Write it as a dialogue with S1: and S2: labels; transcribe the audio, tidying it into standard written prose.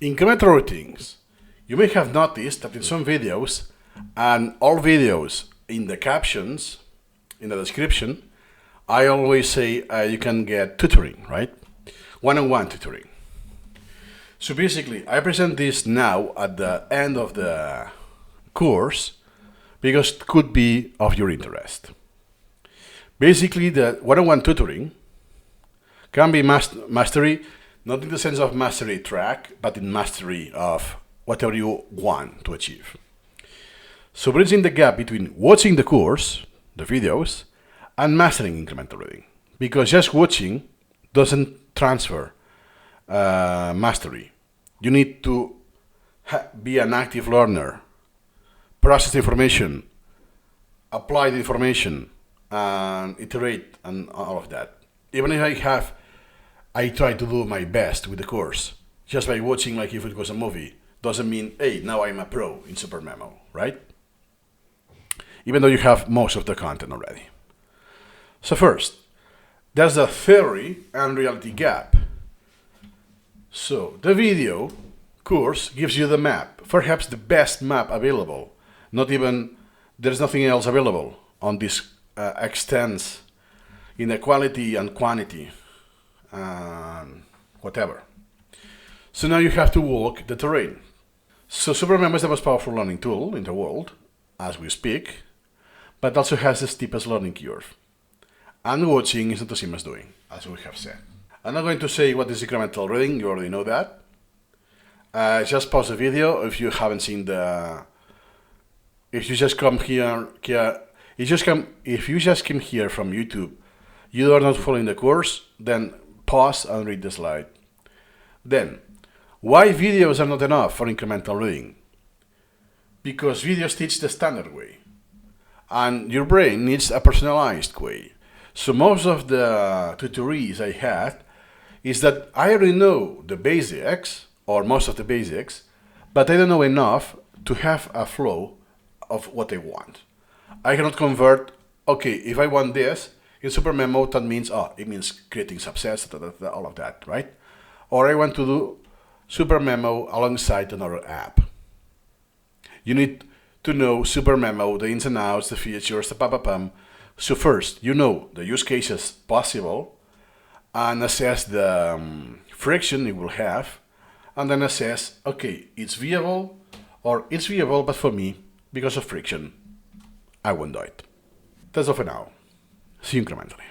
S1: Incremental routines. You may have noticed that in some videos, and all videos in the captions, in the description, I always say you can get tutoring, right? One-on-one tutoring. So basically, I present this now at the end of the course because it could be of your interest. Basically, the one-on-one tutoring can be mastery, not in the sense of mastery track, but in mastery of whatever you want to achieve. So bridging the gap between watching the course, the videos, and mastering incremental reading. Because just watching doesn't transfer mastery. You need to be an active learner, process information, apply the information, and iterate and all of that. Even if I try to do my best with the course, just by watching like if it was a movie, doesn't mean, hey, now I'm a pro in Supermemo, right? Even though you have most of the content already. So first, there's the theory and reality gap. So the video course gives you the map, perhaps the best map available. There's nothing else available on this extents inequality and quantity and whatever. So now you have to walk the terrain. So Supermemo is the most powerful learning tool in the world, as we speak, but also has the steepest learning curve. And watching is not the same as doing, as we have said. I'm not going to say what is incremental reading, you already know that. Just pause the video if you haven't seen if you just come here, if you just came here from YouTube, you are not following the course, then pause and read the slide. Then, why videos are not enough for incremental reading? Because videos teach the standard way, and your brain needs a personalized way. So most of the tutorials I had is that I already know the basics, or most of the basics, but I don't know enough to have a flow of what I want. I cannot convert, okay, if I want this, in Supermemo, that means, it means creating subsets, all of that, right? Or I want to do Supermemo alongside another app. You need to know Supermemo, the ins and outs, the features, the pam. So first, you know the use cases possible, and assess the friction it will have, and then assess, okay, it's viable, or it's viable, but for me, because of friction, I won't do it. That's all for now. See you incrementally.